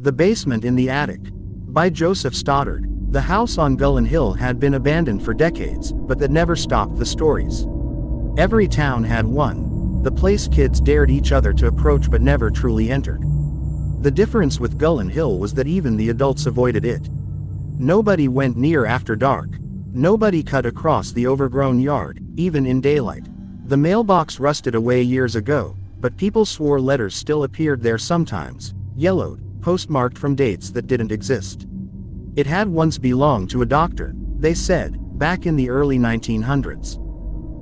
The Basement in the Attic. By Joseph Stoddard. The house on Gullen Hill had been abandoned for decades, but that never stopped the stories. Every town had one. The place kids dared each other to approach but never truly entered. The difference with Gullen Hill was that even the adults avoided it. Nobody went near after dark. Nobody cut across the overgrown yard, even in daylight. The mailbox rusted away years ago, but people swore letters still appeared there sometimes, yellowed, postmarked from dates that didn't exist. It had once belonged to a doctor, they said, back in the early 1900s.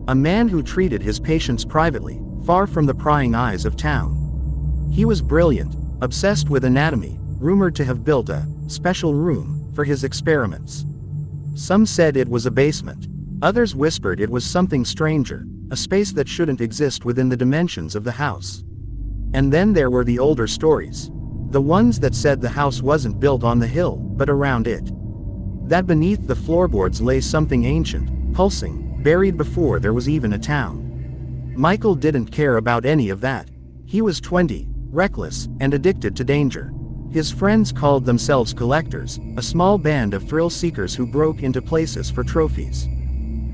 A man who treated his patients privately, far from the prying eyes of town. He was brilliant, obsessed with anatomy, rumored to have built a special room for his experiments. Some said it was a basement. Others whispered it was something stranger, a space that shouldn't exist within the dimensions of the house. And then there were the older stories. The ones that said the house wasn't built on the hill, but around it. That beneath the floorboards lay something ancient, pulsing, buried before there was even a town. Michael didn't care about any of that. He was 20, reckless, and addicted to danger. His friends called themselves collectors, a small band of thrill-seekers who broke into places for trophies.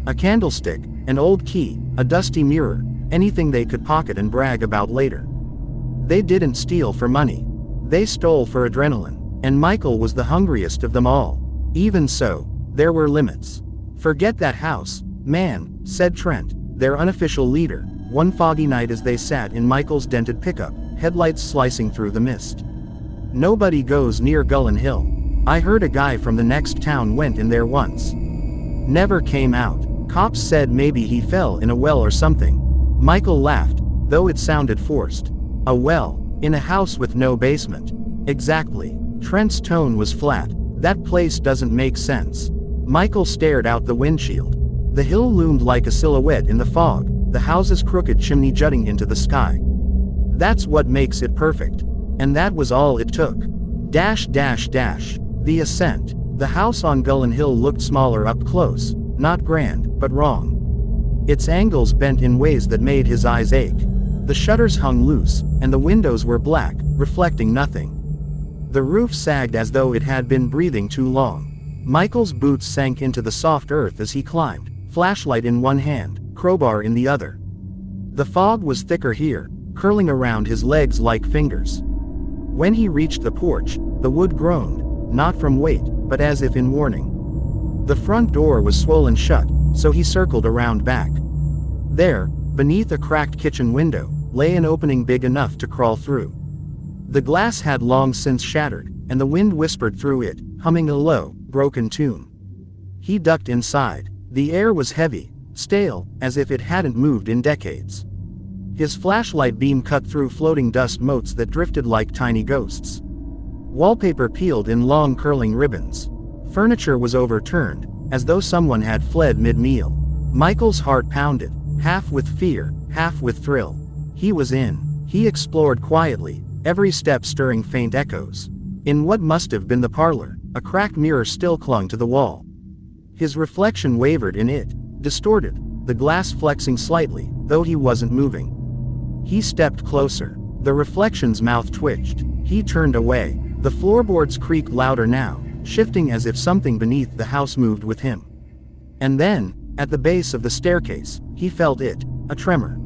A candlestick, an old key, a dusty mirror, anything they could pocket and brag about later. They didn't steal for money. They stole for adrenaline, and Michael was the hungriest of them all. Even so, there were limits. "Forget that house, man," said Trent, their unofficial leader, one foggy night as they sat in Michael's dented pickup, headlights slicing through the mist. "Nobody goes near Gullen Hill. I heard a guy from the next town went in there once. Never came out. Cops said maybe he fell in a well or something." Michael laughed, though it sounded forced. "A well? In a house with no basement?" "Exactly." Trent's tone was flat. "That place doesn't make sense." Michael stared out the windshield. The hill loomed like a silhouette in the fog, the house's crooked chimney jutting into the sky. "That's what makes it perfect." And that was all it took. The ascent. The house on Gullen Hill looked smaller up close, not grand, but wrong. Its angles bent in ways that made his eyes ache. The shutters hung loose, and the windows were black, reflecting nothing. The roof sagged as though it had been breathing too long. Michael's boots sank into the soft earth as he climbed, flashlight in one hand, crowbar in the other. The fog was thicker here, curling around his legs like fingers. When he reached the porch, the wood groaned, not from weight, but as if in warning. The front door was swollen shut, so he circled around back. There, beneath a cracked kitchen window, lay an opening big enough to crawl through. The glass had long since shattered, and the wind whispered through it, humming a low, broken tune. He ducked inside. The air was heavy, stale, as if it hadn't moved in decades. His flashlight beam cut through floating dust motes that drifted like tiny ghosts. Wallpaper peeled in long curling ribbons. Furniture was overturned, as though someone had fled mid-meal. Michael's heart pounded, half with fear, half with thrill. He was in. He explored quietly, every step stirring faint echoes. In what must have been the parlor, a cracked mirror still clung to the wall. His reflection wavered in it, distorted, the glass flexing slightly, though he wasn't moving. He stepped closer. The reflection's mouth twitched. He turned away. The floorboards creaked louder now, shifting as if something beneath the house moved with him. And then, at the base of the staircase, he felt it, a tremor.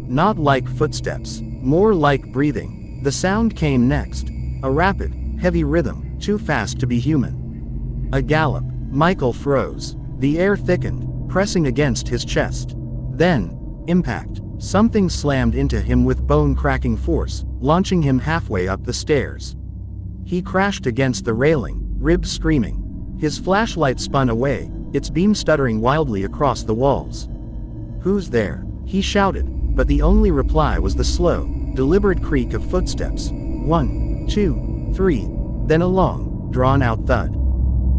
Not like footsteps, more like breathing. The sound came next, a rapid, heavy rhythm, too fast to be human. A gallop. Michael froze. The air thickened, pressing against his chest. Then, impact. Something slammed into him with bone-cracking force, launching him halfway up the stairs. He crashed against the railing, ribs screaming. His flashlight spun away, its beam stuttering wildly across the walls. "Who's there?" he shouted, but the only reply was the slow, deliberate creak of footsteps. 1, 2, 3, then a long, drawn-out thud.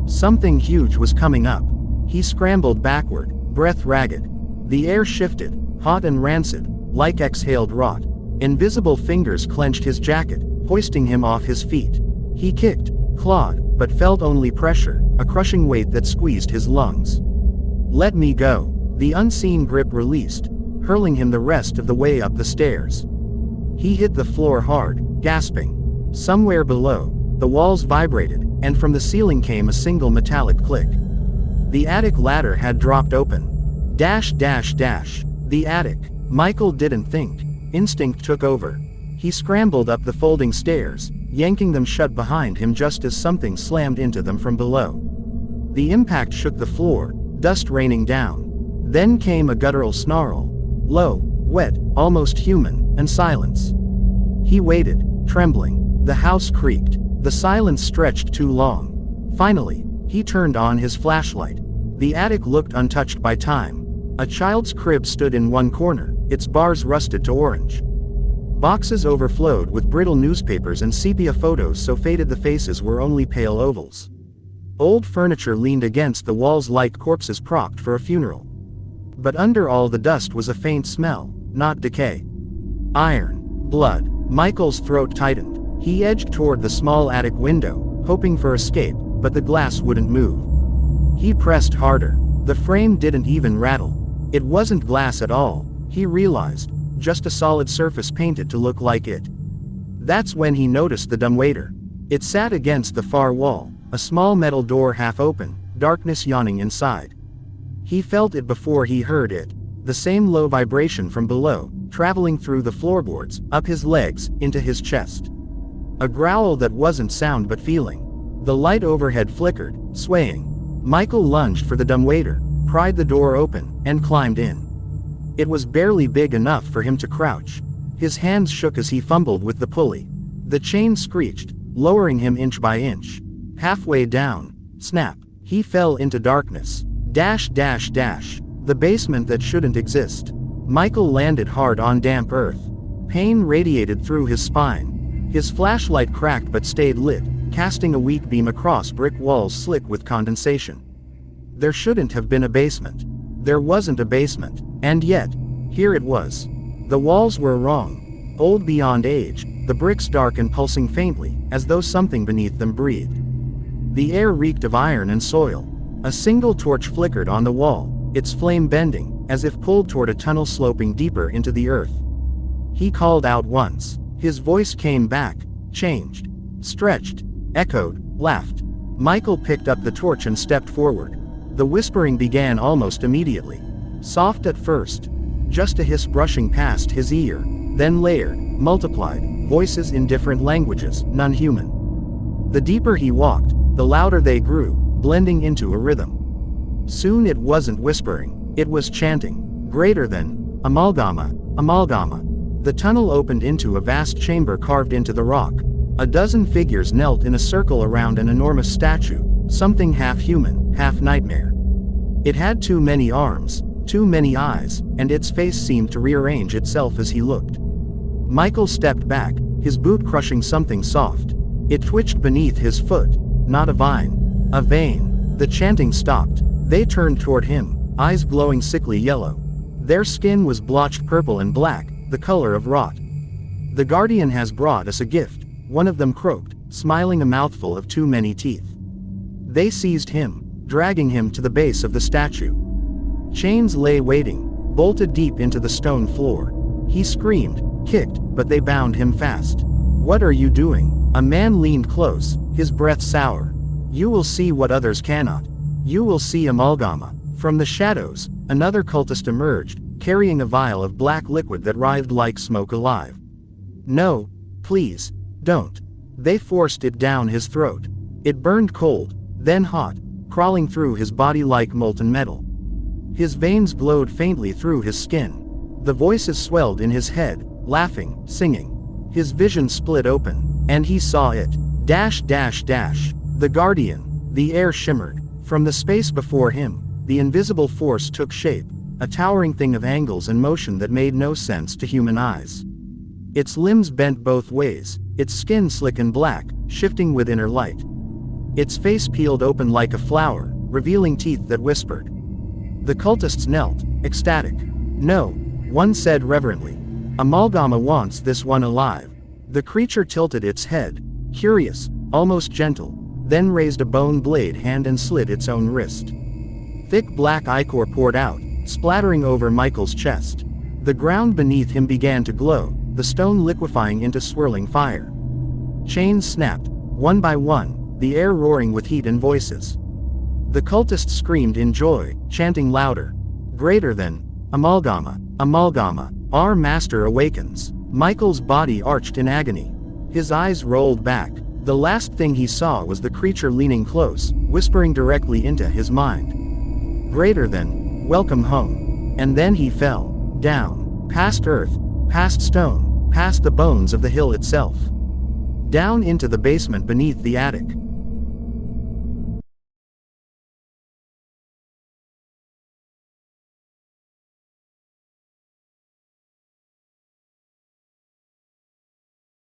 Something huge was coming up. He scrambled backward, breath ragged. The air shifted, hot and rancid, like exhaled rot. Invisible fingers clenched his jacket, hoisting him off his feet. He kicked, clawed, but felt only pressure, a crushing weight that squeezed his lungs. "Let me go." The unseen grip released, hurling him the rest of the way up the stairs. He hit the floor hard, gasping. Somewhere below, the walls vibrated, and from the ceiling came a single metallic click. The attic ladder had dropped open. Dash dash dash. The attic. Michael didn't think. Instinct took over. He scrambled up the folding stairs, yanking them shut behind him just as something slammed into them from below. The impact shook the floor, dust raining down. Then came a guttural snarl. Low, wet, almost human, and silence. He waited, trembling. The house creaked. The silence stretched too long. Finally, he turned on his flashlight. The attic looked untouched by time. A child's crib stood in one corner, its bars rusted to orange. Boxes overflowed with brittle newspapers and sepia photos so faded the faces were only pale ovals. Old furniture leaned against the walls like corpses propped for a funeral. But under all the dust was a faint smell, not decay. Iron. Blood. Michael's throat tightened. He edged toward the small attic window, hoping for escape, but the glass wouldn't move. He pressed harder. The frame didn't even rattle. It wasn't glass at all, he realized, just a solid surface painted to look like it. That's when he noticed the dumbwaiter. It sat against the far wall, a small metal door half open, darkness yawning inside. He felt it before he heard it, the same low vibration from below, traveling through the floorboards, up his legs, into his chest. A growl that wasn't sound but feeling. The light overhead flickered, swaying. Michael lunged for the dumbwaiter, pried the door open, and climbed in. It was barely big enough for him to crouch. His hands shook as he fumbled with the pulley. The chain screeched, lowering him inch by inch. Halfway down, snap, he fell into darkness. Dash dash dash. The basement that shouldn't exist. Michael landed hard on damp earth. Pain radiated through his spine. His flashlight cracked but stayed lit, casting a weak beam across brick walls slick with condensation. There shouldn't have been a basement. There wasn't a basement, and yet, here it was. The walls were wrong. Old beyond age, the bricks dark and pulsing faintly, as though something beneath them breathed. The air reeked of iron and soil. A single torch flickered on the wall, its flame bending, as if pulled toward a tunnel sloping deeper into the earth. He called out once. His voice came back, changed, stretched, echoed, laughed. Michael picked up the torch and stepped forward. The whispering began almost immediately. Soft at first, just a hiss brushing past his ear, then layered, multiplied, voices in different languages, none human. The deeper he walked, the louder they grew, blending into a rhythm. Soon it wasn't whispering, it was chanting, greater than, amalgama, amalgama. The tunnel opened into a vast chamber carved into the rock. A dozen figures knelt in a circle around an enormous statue, something half human, half nightmare. It had too many arms, too many eyes, and its face seemed to rearrange itself as he looked. Michael stepped back, his boot crushing something soft. It twitched beneath his foot, not a vine, a vein. The chanting stopped. They turned toward him, eyes glowing sickly yellow. Their skin was blotched purple and black, the color of rot. The Guardian has brought us a gift, one of them croaked, smiling a mouthful of too many teeth. They seized him, dragging him to the base of the statue. Chains lay waiting, bolted deep into the stone floor. He screamed, kicked, but they bound him fast. What are you doing? A man leaned close, his breath sour. You will see what others cannot. You will see amalgama. From the shadows, another cultist emerged, carrying a vial of black liquid that writhed like smoke alive. No, please, don't. They forced it down his throat. It burned cold, then hot, crawling through his body like molten metal. His veins glowed faintly through his skin. The voices swelled in his head, laughing, singing. His vision split open, and he saw it. Dash dash dash. The Guardian. The air shimmered. From the space before him, the invisible force took shape, a towering thing of angles and motion that made no sense to human eyes. Its limbs bent both ways, its skin slick and black, shifting with inner light. Its face peeled open like a flower, revealing teeth that whispered. The cultists knelt, ecstatic. No, one said reverently. Amalgama wants this one alive. The creature tilted its head, curious, almost gentle, then raised a bone blade hand and slit its own wrist. Thick black ichor poured out, splattering over Michael's chest. The ground beneath him began to glow, the stone liquefying into swirling fire. Chains snapped, One by one, the air roaring with heat and voices. The cultists screamed in joy, chanting louder. Greater than. Amalgama, Amalgama, our master awakens. Michael's body arched in agony. His eyes rolled back. The last thing he saw was the creature leaning close, whispering directly into his mind. Greater than. Welcome home. And then he fell. Down. Past earth. Past stone. Past the bones of the hill itself. Down into the basement beneath the attic.